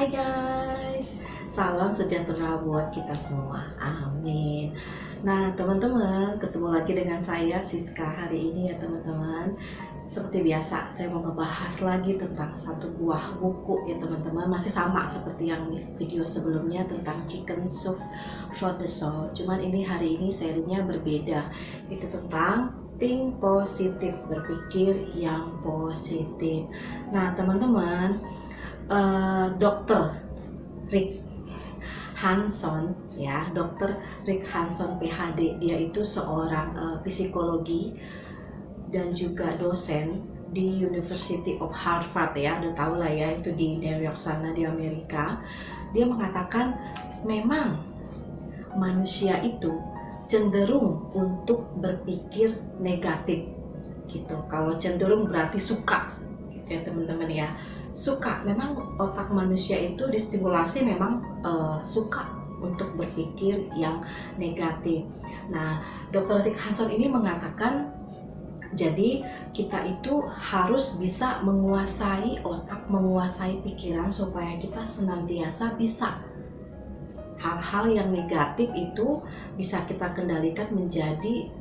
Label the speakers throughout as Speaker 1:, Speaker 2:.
Speaker 1: Hai guys, salam sejahtera buat kita semua, amin. Nah teman-teman, ketemu lagi dengan saya Siska hari ini ya teman-teman. Seperti biasa, saya mau ngebahas lagi tentang satu buah buku ya teman-teman. Masih sama seperti yang video sebelumnya tentang Chicken Soup for the Soul. Cuman ini hari ini serinya berbeda, itu tentang think positif, berpikir yang positif. Nah teman-teman, Dokter Rick Hanson ya, Dokter Rick Hanson PhD, dia itu seorang psikologi dan juga dosen di University of Harvard ya, udah tau lah ya, itu di New York sana di Amerika. Dia mengatakan memang manusia itu cenderung untuk berpikir negatif gitu. Kalau cenderung berarti suka gitu ya teman-teman ya, suka. Memang otak manusia itu distimulasi memang suka untuk berpikir yang negatif. Nah, Dr. Rick Hanson ini mengatakan, jadi kita itu harus bisa menguasai otak, menguasai pikiran supaya kita senantiasa bisa hal-hal yang negatif itu bisa kita kendalikan menjadi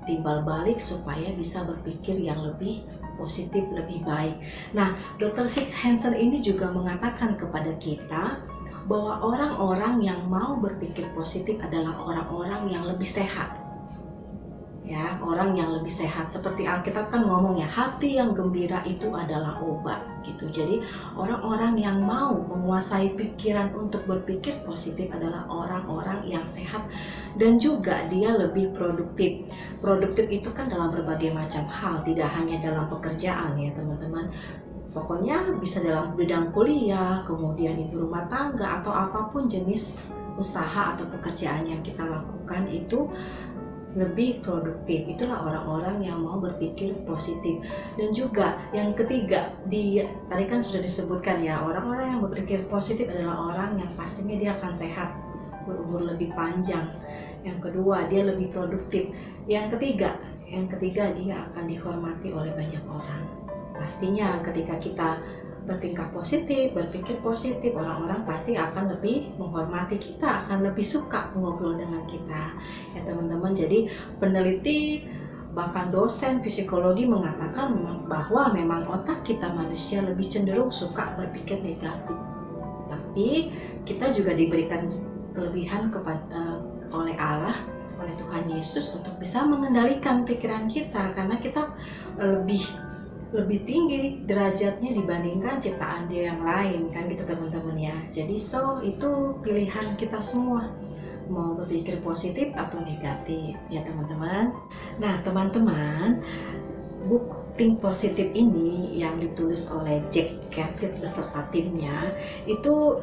Speaker 1: timbal balik supaya bisa berpikir yang lebih positif, lebih baik. Nah, Dr. Rick Hanson ini juga mengatakan kepada kita bahwa orang-orang yang mau berpikir positif adalah orang-orang yang lebih sehat. Ya, orang yang lebih sehat. Seperti Alkitab kan ngomong ya, hati yang gembira itu adalah obat gitu. Jadi orang-orang yang mau menguasai pikiran untuk berpikir positif adalah orang-orang yang sehat dan juga dia lebih produktif. Produktif itu kan dalam berbagai macam hal, tidak hanya dalam pekerjaan ya teman-teman. Pokoknya bisa dalam bidang kuliah, kemudian ibu rumah tangga, atau apapun jenis usaha atau pekerjaan yang kita lakukan itu lebih produktif. Itulah orang-orang yang mau berpikir positif. Dan juga yang ketiga, tadi kan sudah disebutkan ya, orang-orang yang berpikir positif adalah orang yang pastinya dia akan sehat, berumur lebih panjang. Yang kedua, dia lebih produktif. Yang ketiga dia akan dihormati oleh banyak orang. Pastinya ketika kita bertingkah positif, berpikir positif, orang-orang pasti akan lebih menghormati kita, akan lebih suka ngobrol dengan kita ya teman-teman. Jadi peneliti bahkan dosen psikologi mengatakan bahwa memang otak kita manusia lebih cenderung suka berpikir negatif, tapi kita juga diberikan kelebihan oleh Allah, oleh Tuhan Yesus untuk bisa mengendalikan pikiran kita, karena kita lebih tinggi derajatnya dibandingkan ciptaan dia yang lain kan gitu teman-teman ya. Jadi itu pilihan kita semua, mau berpikir positif atau negatif ya teman-teman. Nah teman-teman, buku Think Positive ini yang ditulis oleh Jack Canfield beserta timnya itu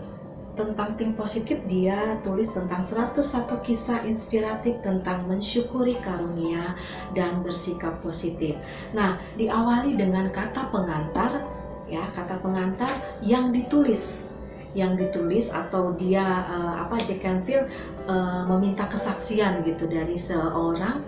Speaker 1: tentang think positif. Dia tulis tentang 101 kisah inspiratif tentang mensyukuri karunia dan bersikap positif. Nah, diawali dengan kata pengantar ya, kata pengantar yang ditulis atau dia Jack Canfield meminta kesaksian gitu dari seorang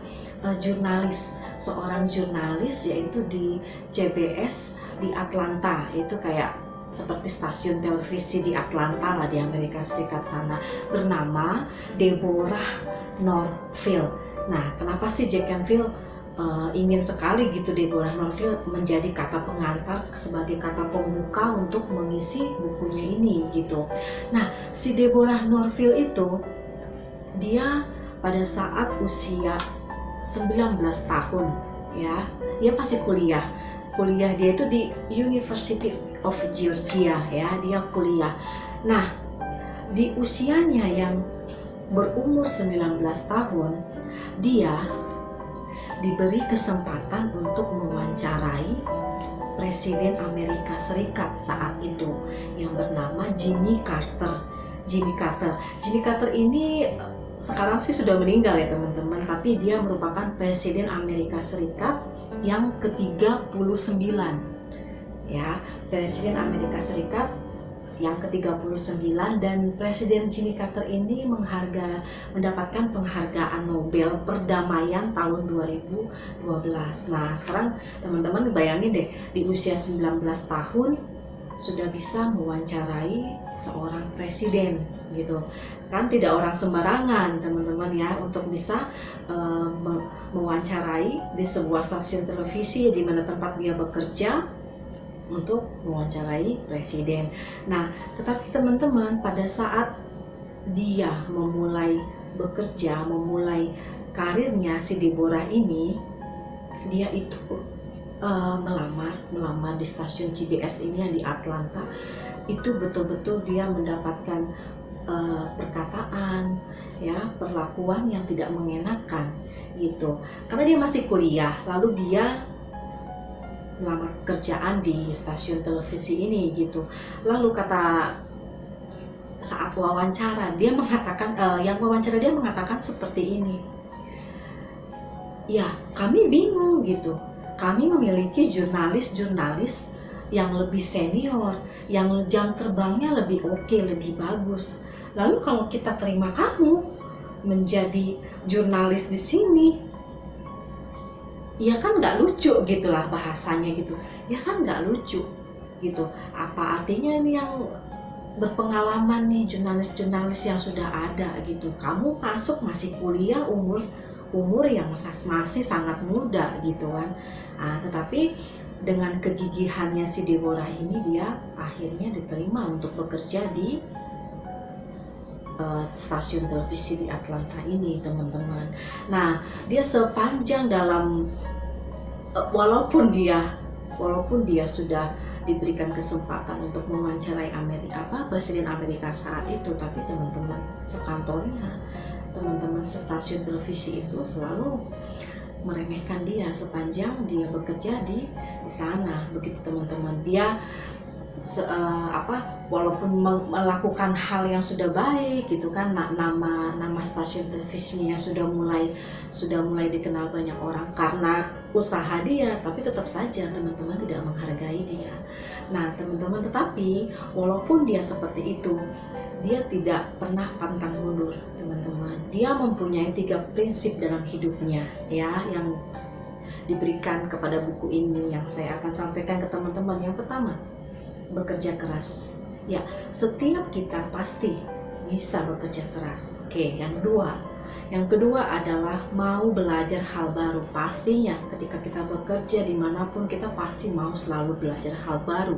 Speaker 1: jurnalis yaitu di CBS di Atlanta, itu kayak seperti stasiun televisi di Atlanta lah di Amerika Serikat sana, bernama Deborah Norville. Nah, kenapa sih Jack Canfield ingin sekali gitu Deborah Norville menjadi kata pengantar sebagai kata pembuka untuk mengisi bukunya ini gitu. Nah, si Deborah Norville itu dia pada saat usia 19 tahun ya, dia masih kuliah dia itu di University of Georgia ya, dia kuliah. Nah, di usianya yang berumur 19 tahun, dia diberi kesempatan untuk mewawancarai Presiden Amerika Serikat saat itu yang bernama Jimmy Carter. Jimmy Carter ini sekarang sih sudah meninggal ya teman-teman, tapi dia merupakan Presiden Amerika Serikat yang ke-39 ya, Presiden Amerika Serikat yang ke-39, dan Presiden Jimmy Carter ini mendapatkan penghargaan Nobel Perdamaian tahun 2012. Nah, sekarang teman-teman bayangin deh, di usia 19 tahun sudah bisa mewawancarai seorang presiden gitu kan. Tidak orang sembarangan teman-teman ya untuk bisa mewawancarai di sebuah stasiun televisi di mana tempat dia bekerja untuk mewawancarai presiden. Nah, tetapi teman-teman, pada saat dia memulai bekerja, memulai karirnya, si Deborah ini, dia itu melamar di stasiun CBS ini yang di Atlanta. Itu betul-betul dia mendapatkan perkataan ya, perlakuan yang tidak mengenakan gitu, karena dia masih kuliah, lalu dia melamar kerjaan di stasiun televisi ini gitu. Lalu saat wawancara dia mengatakan, yang wawancara dia mengatakan seperti ini, ya kami bingung gitu, kami memiliki jurnalis yang lebih senior, yang jam terbangnya lebih oke, lebih bagus. Lalu kalau kita terima kamu menjadi jurnalis di sini, ya kan nggak lucu gitulah bahasanya gitu. Ya kan nggak lucu gitu. Apa artinya ini yang berpengalaman nih, jurnalis yang sudah ada gitu. Kamu masuk masih kuliah, umur yang masih sangat muda gitu kan. Tetapi dengan kegigihannya si Deborah ini, dia akhirnya diterima untuk bekerja di stasiun televisi di Atlanta ini teman-teman. Nah, dia sepanjang dalam walaupun dia sudah diberikan kesempatan untuk mewawancarai Presiden Amerika saat itu, tapi teman-teman sekantornya, teman-teman stasiun televisi itu selalu meremehkan dia sepanjang dia bekerja di sana begitu teman-teman. Dia walaupun melakukan hal yang sudah baik gitu kan, nama stasiun televisinya sudah mulai dikenal banyak orang karena usaha dia, tapi tetap saja teman-teman tidak menghargai dia. Nah teman-teman, tetapi walaupun dia seperti itu, dia tidak pernah pantang mundur teman-teman. Dia mempunyai 3 prinsip dalam hidupnya ya, yang diberikan kepada buku ini yang saya akan sampaikan ke teman-teman. Yang pertama, bekerja keras. Ya, setiap kita pasti bisa bekerja keras. Oke, yang kedua adalah mau belajar hal baru. Pastinya ketika kita bekerja dimanapun, kita pasti mau selalu belajar hal baru.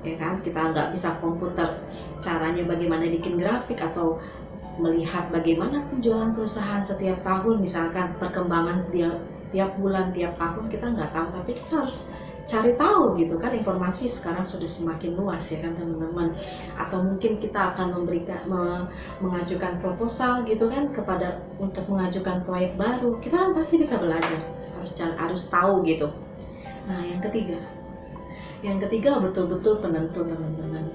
Speaker 1: Ya kan, kita nggak bisa komputer caranya bagaimana bikin grafik atau melihat bagaimana penjualan perusahaan setiap tahun, misalkan perkembangan tiap bulan, tiap tahun kita nggak tahu, tapi kita harus cari tahu gitu kan. Informasi sekarang sudah semakin luas ya kan teman-teman. Atau mungkin kita akan mengajukan proposal gitu kan untuk mengajukan proyek baru, kita pasti bisa belajar, harus tahu gitu. Nah yang ketiga betul-betul penentu teman-teman.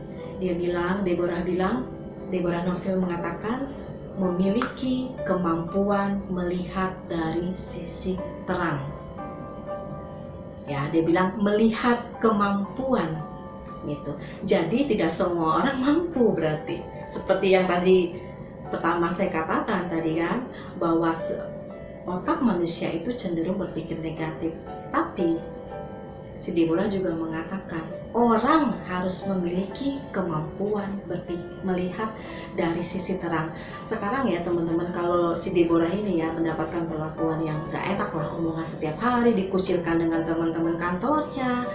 Speaker 1: Deborah Norville mengatakan memiliki kemampuan melihat dari sisi terang. Ya, dia bilang melihat kemampuan gitu. Jadi tidak semua orang mampu berarti. Seperti yang tadi pertama saya katakan tadi kan, bahwa otak manusia itu cenderung berpikir negatif. Tapi si Deborah juga mengatakan orang harus memiliki kemampuan melihat dari sisi terang. Sekarang ya teman-teman, kalau si Deborah ini ya mendapatkan perlakuan yang gak enak lah, omongan setiap hari, dikucilkan dengan teman-teman kantornya,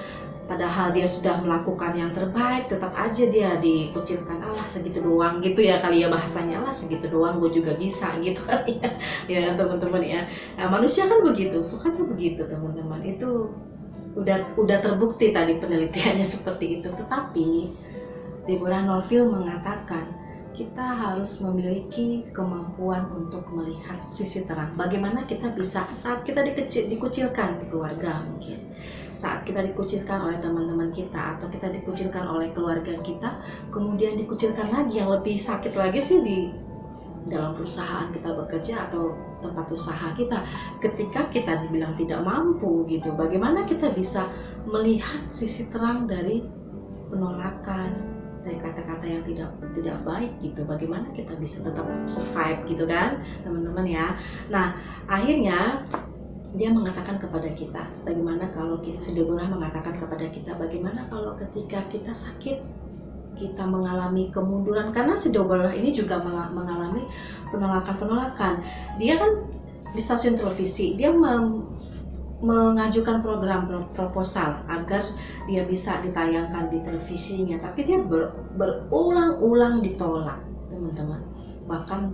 Speaker 1: padahal dia sudah melakukan yang terbaik, tetap aja dia dikucilkan. Alah segitu doang gitu ya kali ya bahasanya, alah segitu doang gue juga bisa gitu kali ya. Ya teman-teman ya, nah, manusia kan begitu, sukanya begitu teman-teman. Itu udah terbukti tadi penelitiannya seperti itu. Tetapi Deborah Norville mengatakan kita harus memiliki kemampuan untuk melihat sisi terang. Bagaimana kita bisa saat kita dikucilkan di keluarga, mungkin saat kita dikucilkan oleh teman-teman kita, atau kita dikucilkan oleh keluarga kita, kemudian dikucilkan lagi, yang lebih sakit lagi sih di dalam perusahaan kita bekerja atau tempat usaha kita, ketika kita dibilang tidak mampu gitu. Bagaimana kita bisa melihat sisi terang dari penolakan, dari kata-kata yang tidak baik gitu? Bagaimana kita bisa tetap survive gitu kan teman-teman ya. Nah akhirnya dia mengatakan kepada kita, bagaimana kalau Deborah mengatakan kepada kita, bagaimana kalau ketika kita sakit kita mengalami kemunduran, karena si Deborah ini juga mengalami penolakan. Dia kan di stasiun televisi, dia mengajukan program proposal agar dia bisa ditayangkan di televisinya, tapi dia berulang-ulang ditolak, teman-teman. Bahkan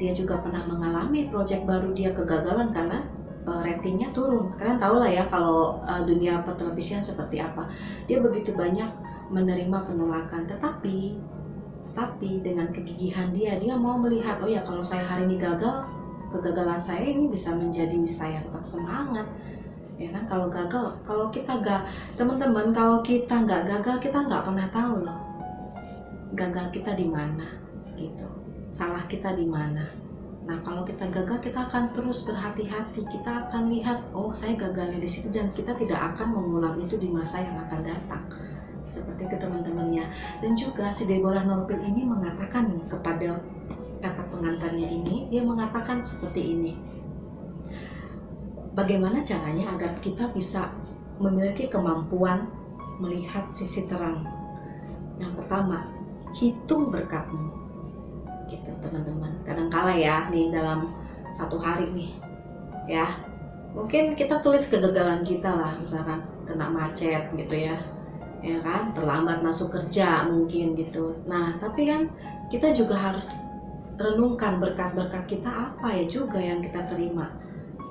Speaker 1: dia juga pernah mengalami proyek baru dia kegagalan karena ratingnya turun. Kalian tahu lah ya kalau dunia pertelevisian seperti apa. Dia begitu banyak menerima penolakan, tetapi dengan kegigihan dia mau melihat, oh ya, kalau saya hari ini gagal, kegagalan saya ini bisa menjadi saya tetap semangat. Ya kan, kalau gagal, kalau kita teman-teman, kalau kita nggak gagal, kita nggak pernah tahu loh gagal kita di mana gitu, salah kita di mana. Nah, kalau kita gagal, kita akan terus berhati-hati. Kita akan lihat, oh saya gagalnya di situ, dan kita tidak akan mengulang itu di masa yang akan datang. Seperti itu teman-temannya. Dan juga si Deborah Norville ini mengatakan kepada kakak pengantarnya ini, dia mengatakan seperti ini. Bagaimana caranya agar kita bisa memiliki kemampuan melihat sisi terang? Yang pertama, hitung berkatmu. Gitu teman-teman. Kadang-kala ya nih dalam satu hari nih ya, mungkin kita tulis kegagalan kita lah, misalkan kena macet gitu ya kan, terlambat masuk kerja mungkin gitu. Nah, tapi kan kita juga harus renungkan berkat-berkat kita apa ya juga yang kita terima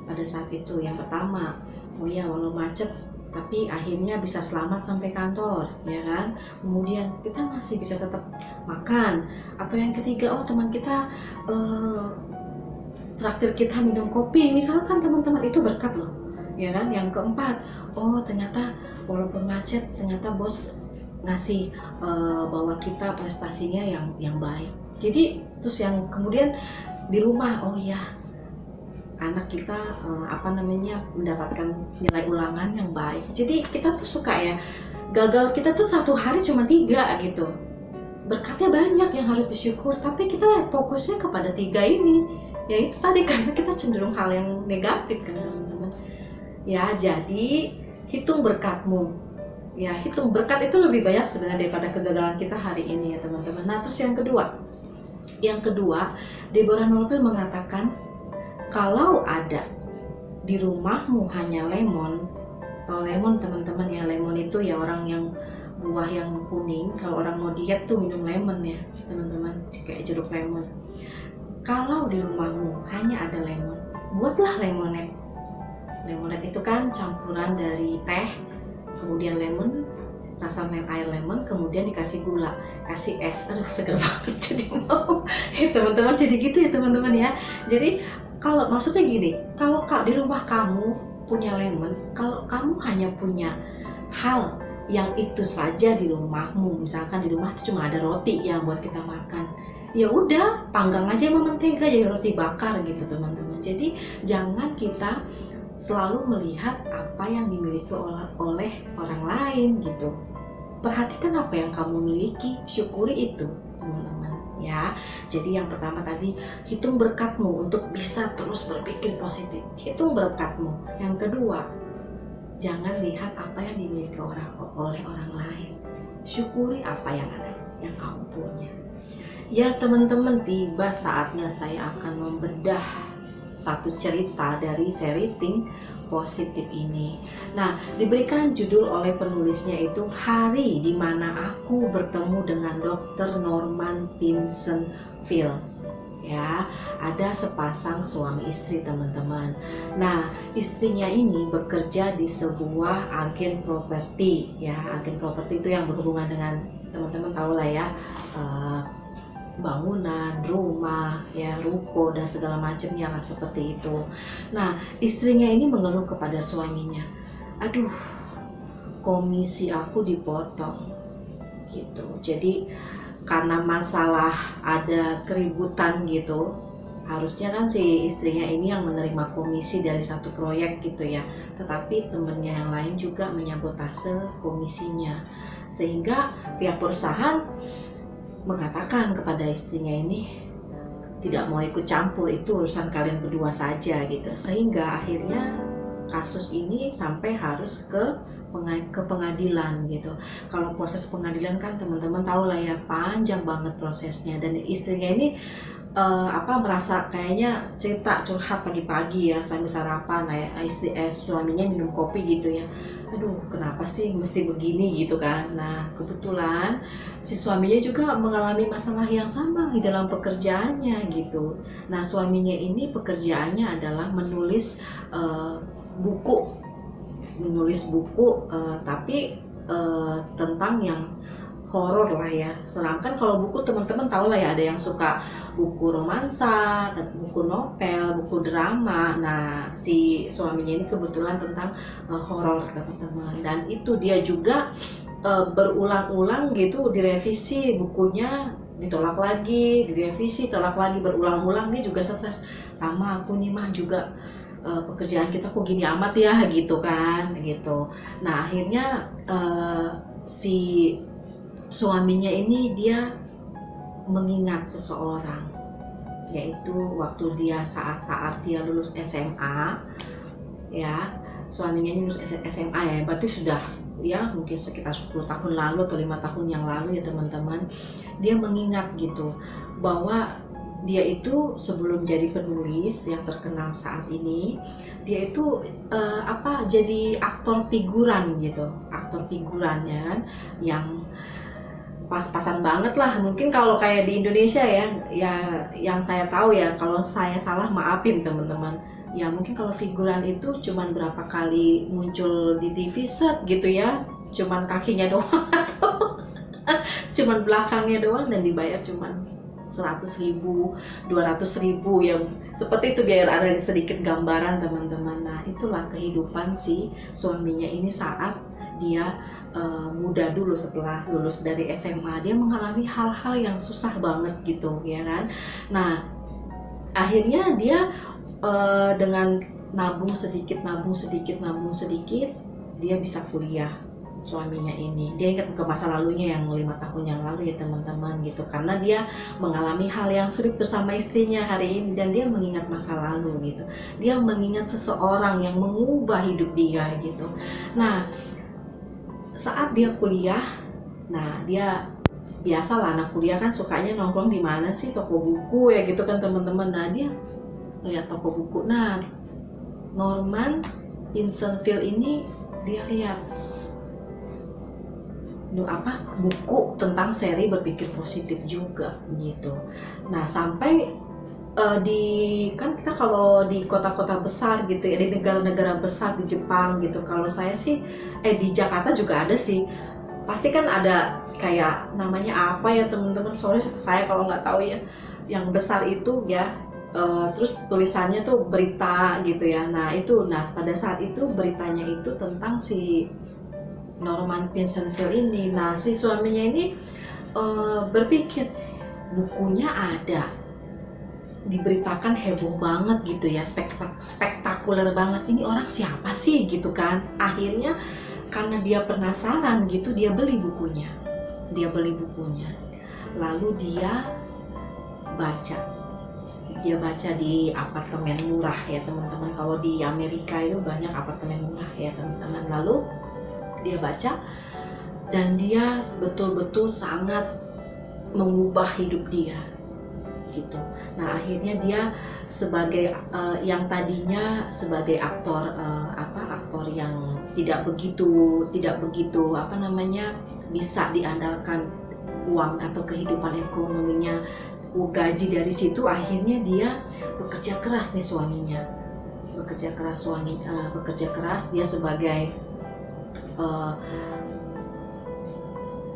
Speaker 1: pada saat itu. Yang pertama, oh ya, walau macet tapi akhirnya bisa selamat sampai kantor, ya kan. Kemudian kita masih bisa tetap makan. Atau yang ketiga, oh teman kita traktir kita minum kopi, misalkan teman-teman, itu berkat loh, ya kan. Yang keempat, oh ternyata walaupun macet, ternyata bos ngasih bahwa kita prestasinya yang baik. Jadi terus yang kemudian di rumah, oh ya, anak kita mendapatkan nilai ulangan yang baik. Jadi kita tuh suka ya, gagal kita tuh satu hari cuma 3 gitu, berkatnya banyak yang harus disyukur, tapi kita fokusnya kepada 3 ini. Ya itu tadi, karena kita cenderung hal yang negatif kan teman-teman ya. Jadi hitung berkatmu ya, hitung berkat itu lebih banyak sebenarnya daripada kegagalan kita hari ini ya teman-teman. Nah, terus yang kedua Deborah Norville mengatakan, kalau ada di rumahmu hanya lemon, atau lemon teman-teman ya, lemon itu ya orang yang buah yang kuning. Kalau orang mau diet tuh minum lemon ya teman-teman, kayak jeruk lemon. Kalau di rumahmu hanya ada lemon, buatlah lemonade. Lemonade itu kan campuran dari teh, kemudian lemon, rasa air lemon, kemudian dikasih gula, kasih es. Aduh, seger banget jadi mau. Teman-teman, jadi gitu ya teman-teman ya. Jadi kalau maksudnya gini, kalau di rumah kamu punya lemon, kalau kamu hanya punya hal yang itu saja di rumahmu, misalkan di rumah itu cuma ada roti yang buat kita makan, ya udah panggang aja sama mentega jadi roti bakar gitu teman-teman. Jadi jangan kita selalu melihat apa yang dimiliki oleh orang lain gitu. Perhatikan apa yang kamu miliki, syukuri itu teman-teman ya. Jadi yang pertama tadi, hitung berkatmu untuk bisa terus berpikir positif. Hitung berkatmu. Yang kedua, jangan lihat apa yang dimiliki oleh orang lain. Syukuri apa yang ada, yang kamu punya. Ya teman-teman, tiba saatnya saya akan membedah satu cerita dari seri Think Positif ini. Nah, diberikan judul oleh penulisnya itu Hari di Mana Aku Bertemu dengan Dr. Norman Vincent Peale. Ya, ada sepasang suami istri teman-teman. Nah, istrinya ini bekerja di sebuah agen properti. Ya, agen properti itu yang berhubungan dengan, teman-teman tahu lah ya, bangunan, rumah, ya, ruko dan segala macamnya lah seperti itu. Nah, istrinya ini mengeluh kepada suaminya, aduh, komisi aku dipotong gitu. Jadi karena masalah ada keributan gitu, harusnya kan si istrinya ini yang menerima komisi dari satu proyek gitu ya, tetapi temennya yang lain juga menyabotase komisinya, sehingga pihak perusahaan mengatakan kepada istrinya ini tidak mau ikut campur, itu urusan kalian berdua saja gitu. Sehingga akhirnya kasus ini sampai harus ke pengadilan gitu. Kalau proses pengadilan kan teman-teman tahu lah ya, panjang banget prosesnya, dan istrinya ini merasa kayaknya cerita curhat pagi-pagi ya sambil sarapan, suaminya minum kopi gitu ya, aduh kenapa sih mesti begini gitu kan. Nah kebetulan si suaminya juga mengalami masalah yang sama di dalam pekerjaannya gitu. Nah suaminya ini pekerjaannya adalah buku menulis buku, tapi tentang yang horor lah ya. Sedangkan kalau buku teman-teman tahu lah ya, ada yang suka buku romansa, buku novel, buku drama. Nah si suaminya ini kebetulan tentang horor teman-teman, dan itu dia juga berulang-ulang gitu direvisi bukunya, ditolak lagi, direvisi, tolak lagi, berulang-ulang. Dia juga stres, sama aku nih mah juga pekerjaan kita kok gini amat ya gitu kan gitu. Nah akhirnya si suaminya ini dia mengingat seseorang, yaitu waktu dia saat-saat dia lulus SMA ya. Suaminya ini lulus SMA ya, berarti sudah ya mungkin sekitar 10 tahun lalu atau 5 tahun yang lalu ya teman-teman. Dia mengingat gitu bahwa dia itu sebelum jadi penulis yang terkenal saat ini, dia itu jadi aktor figuran gitu, aktor figuran ya kan, yang pas-pasan banget lah. Mungkin kalau kayak di Indonesia ya yang saya tahu ya, kalau saya salah maafin teman-teman ya, mungkin kalau figuran itu cuman berapa kali muncul di TV set gitu ya, cuman kakinya doang atau cuman belakangnya doang, dan dibayar cuman 100.000, 200.000 yang seperti itu, biar ada sedikit gambaran teman-teman. Nah itulah kehidupan si suaminya ini saat dia muda dulu. Setelah lulus dari SMA dia mengalami hal-hal yang susah banget gitu ya kan. Nah akhirnya dia dengan nabung sedikit dia bisa kuliah. Suaminya ini dia ingat ke masa lalunya yang 5 tahun yang lalu ya teman-teman gitu, karena dia mengalami hal yang sulit bersama istrinya hari ini, dan dia mengingat masa lalu gitu. Dia mengingat seseorang yang mengubah hidup dia gitu. Nah saat dia kuliah, nah dia biasalah anak kuliah kan sukanya nongkrong di mana sih, toko buku ya gitu kan teman-teman. Nah dia lihat toko buku, nah Norman Vincent Peale ini dia lihat buku tentang seri berpikir positif juga gitu. Nah sampai kan kita kalau di kota-kota besar gitu ya, di negara-negara besar, di Jepang gitu, kalau saya sih di Jakarta juga ada sih, pasti kan ada kayak namanya apa ya teman-teman, sorry saya kalau nggak tahu ya, yang besar itu ya, terus tulisannya tuh berita gitu ya. Nah pada saat itu beritanya itu tentang si Norman Vincent Peale ini. Nah si suaminya ini berpikir, bukunya ada, diberitakan heboh banget gitu ya, spektakuler banget, ini orang siapa sih gitu kan. Akhirnya karena dia penasaran gitu, dia beli bukunya, lalu dia baca di apartemen murah ya teman-teman. Kalau di Amerika itu banyak apartemen murah ya teman-teman. Lalu dia baca, dan dia betul-betul sangat mengubah hidup dia gitu. Nah akhirnya dia sebagai yang tadinya sebagai aktor yang tidak begitu bisa diandalkan uang atau kehidupan ekonominya, gaji dari situ, akhirnya dia bekerja keras nih suaminya, bekerja keras dia sebagai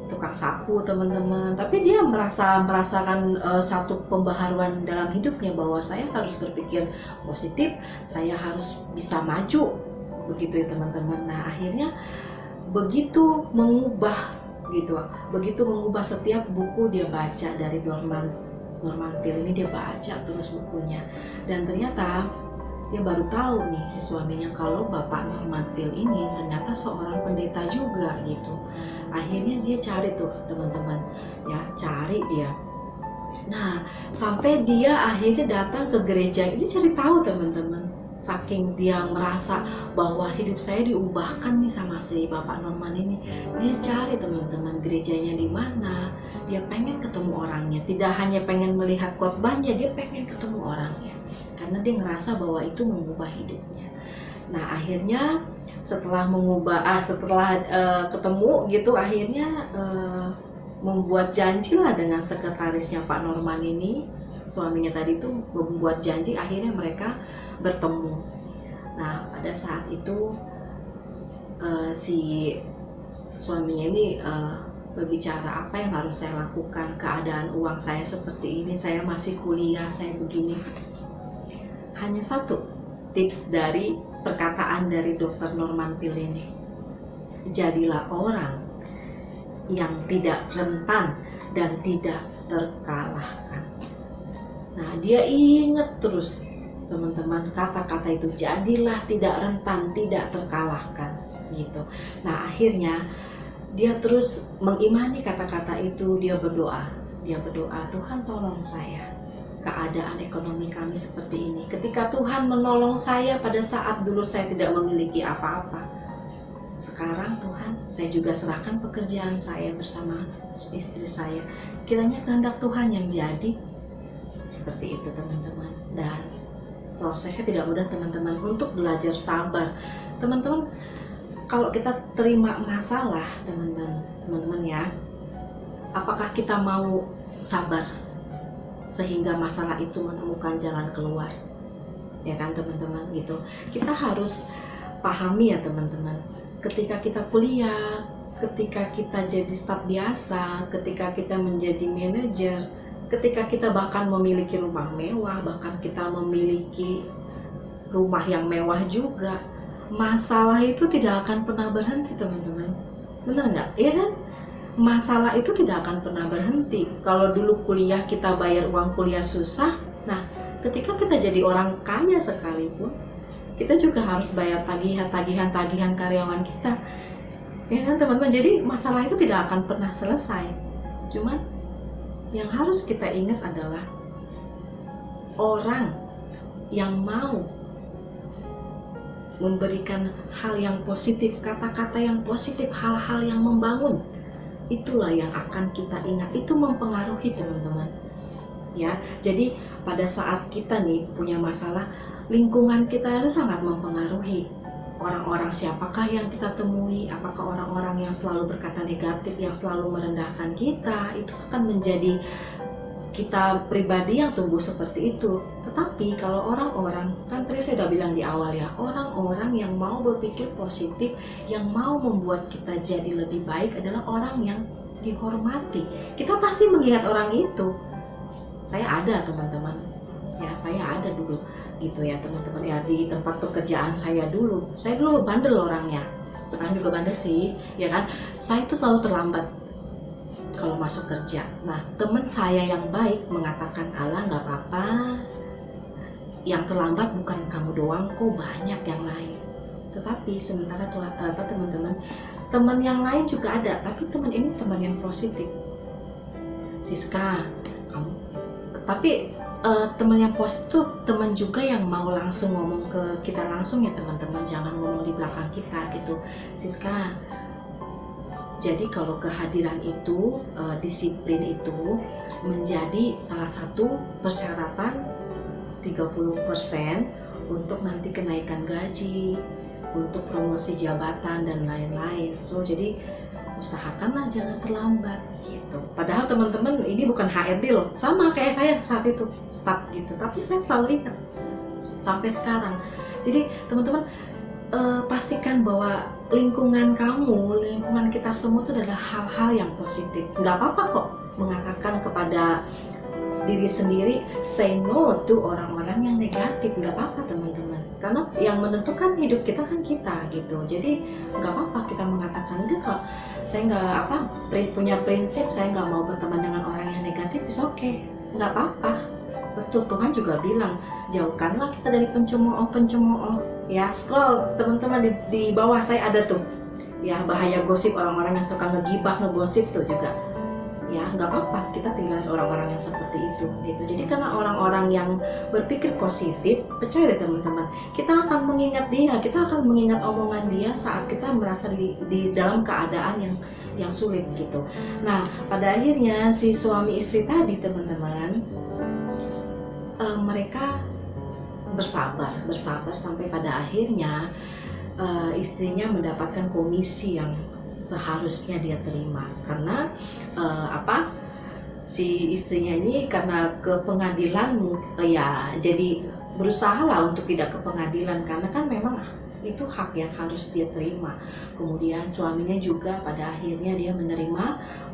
Speaker 1: tukang sapu teman-teman. Tapi dia merasakan satu pembaharuan dalam hidupnya, bahwa saya harus berpikir positif, saya harus bisa maju begitu ya teman-teman. Nah akhirnya begitu mengubah setiap buku dia baca dari Norman Peale ini, dia baca terus bukunya, dan ternyata dia baru tahu nih si suaminya kalau bapak Norman Peale ini ternyata seorang pendeta juga gitu. Akhirnya dia cari tuh teman-teman ya, cari dia. Nah sampai dia akhirnya datang ke gereja ini, cari tahu teman-teman, Saking dia merasa bahwa hidup saya diubahkan nih sama si Bapak Norman ini, dia cari teman-teman gerejanya di mana, dia pengen ketemu orangnya, tidak hanya pengen melihat khotbahnya, dia pengen ketemu orangnya, karena dia ngerasa bahwa itu mengubah hidupnya. Nah akhirnya setelah ketemu gitu, akhirnya membuat janji lah dengan sekretarisnya Pak Norman ini, suaminya tadi tuh membuat janji, akhirnya mereka bertemu. Nah pada saat itu si suaminya ini berbicara, apa yang harus saya lakukan, keadaan uang saya seperti ini, saya masih kuliah, saya begini. Hanya satu tips dari perkataan dari Dr. Norman Peale ini, jadilah orang yang tidak rentan dan tidak terkalahkan. Nah dia ingat terus teman-teman kata-kata itu, jadilah tidak rentan, tidak terkalahkan gitu. Nah akhirnya dia terus mengimani kata-kata itu, dia berdoa, Tuhan tolong saya, keadaan ekonomi kami seperti ini. Ketika Tuhan menolong saya pada saat dulu saya tidak memiliki apa-apa, sekarang Tuhan saya juga serahkan pekerjaan saya bersama istri saya, kiranya kehendak Tuhan yang jadi. Seperti itu teman-teman. Dan prosesnya tidak mudah teman-teman, untuk belajar sabar. Teman-teman kalau kita terima masalah teman-teman ya, apakah kita mau sabar sehingga masalah itu menemukan jalan keluar? Ya kan teman-teman gitu. Kita harus pahami ya teman-teman, ketika kita kuliah, ketika kita jadi staf biasa, ketika kita menjadi manajer, ketika kita bahkan memiliki rumah mewah, bahkan kita memiliki rumah yang mewah juga, masalah itu tidak akan pernah berhenti teman-teman. Bener nggak? Iya kan? Masalah itu tidak akan pernah berhenti. Kalau dulu kuliah kita bayar uang kuliah susah, nah ketika kita jadi orang kaya sekalipun, kita juga harus bayar tagihan karyawan kita. Ya kan teman-teman? Jadi masalah itu tidak akan pernah selesai. Cuman yang harus kita ingat adalah orang yang mau memberikan hal yang positif, kata-kata yang positif, hal-hal yang membangun, itulah yang akan kita ingat. Itu mempengaruhi teman-teman ya. Jadi pada saat kita nih punya masalah, lingkungan kita itu sangat mempengaruhi. Orang-orang siapakah yang kita temui, apakah orang-orang yang selalu berkata negatif, yang selalu merendahkan kita, itu akan menjadi kita pribadi yang tumbuh seperti itu. Tetapi kalau orang-orang, kan tadi saya udah bilang di awal ya, orang-orang yang mau berpikir positif, yang mau membuat kita jadi lebih baik adalah orang yang dihormati. Kita pasti mengingat orang itu. Saya ada teman-teman, ya saya ada dulu gitu ya teman-teman ya, di tempat pekerjaan saya dulu bandel orangnya, sekarang juga bandel sih ya kan. Saya itu selalu terlambat kalau masuk kerja. Nah teman saya yang baik mengatakan, "Alah nggak apa-apa, yang terlambat bukan kamu doang kok, banyak yang lain." Tetapi sementara teman-teman, teman yang lain juga ada, tapi teman ini teman yang positif. Siska, kamu tapi teman yang positif tuh teman juga yang mau langsung ngomong ke kita langsung ya teman-teman, jangan ngomong di belakang kita gitu. Siska, jadi kalau kehadiran itu, disiplin itu menjadi salah satu persyaratan 30% untuk nanti kenaikan gaji, untuk promosi jabatan dan lain-lain. So jadi usahakanlah jangan terlambat gitu. Padahal teman-teman ini bukan HRD loh, sama kayak saya saat itu staff gitu, tapi saya selalu ingat sampai sekarang. Jadi teman-teman pastikan bahwa lingkungan kamu, lingkungan kita semua itu adalah hal-hal yang positif. Nggak apa-apa kok mengatakan kepada diri sendiri, say no to orang-orang yang negatif, nggak apa-apa teman-teman, karena yang menentukan hidup kita kan kita gitu. Jadi nggak apa-apa kita mengatakan, udah kok saya nggak punya prinsip, saya nggak mau berteman dengan orang yang negatif, is okay, nggak apa-apa. Betul, Tuhan juga bilang jauhkanlah kita dari pencemooh ya. Scroll teman-teman di bawah saya ada tuh ya, bahaya gosip, orang-orang yang suka ngegibah, ngegosip tuh juga ya nggak apa-apa kita tinggalin orang-orang yang seperti itu gitu. Jadi karena orang-orang yang berpikir positif, percaya deh teman-teman, kita akan mengingat dia, kita akan mengingat omongan dia saat kita merasa di dalam keadaan yang sulit gitu. Nah pada akhirnya si suami istri tadi teman-teman, mereka bersabar sampai pada akhirnya istrinya mendapatkan komisi yang seharusnya dia terima. Karena si istrinya ini karena ke pengadilan ya jadi berusaha lah untuk tidak ke pengadilan, karena kan memang itu hak yang harus dia terima. Kemudian suaminya juga pada akhirnya dia menerima,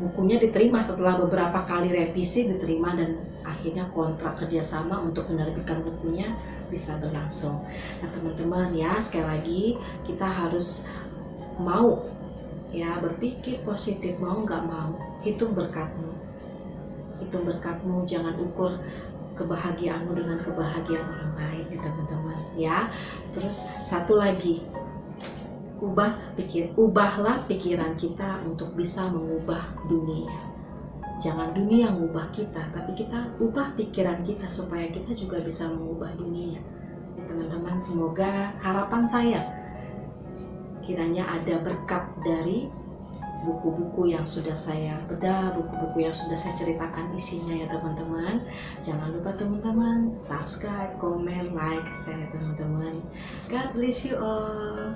Speaker 1: bukunya diterima setelah beberapa kali revisi diterima, dan akhirnya kontrak kerjasama untuk menerbitkan bukunya bisa berlangsung. Nah teman-teman ya, sekali lagi kita harus mau ya berpikir positif, mau nggak mau hitung berkatmu, jangan ukur kebahagiaanmu dengan kebahagiaan orang lain ya teman-teman ya. Terus satu lagi, ubahlah pikiran kita untuk bisa mengubah dunia. Jangan dunia yang mengubah kita, tapi kita ubah pikiran kita supaya kita juga bisa mengubah dunia ya teman-teman. Semoga harapan saya kiranya ada berkat dari buku-buku yang sudah saya bedah, buku-buku yang sudah saya ceritakan isinya ya teman-teman. Jangan lupa teman-teman subscribe, komen, like, share ya teman-teman. God bless you all.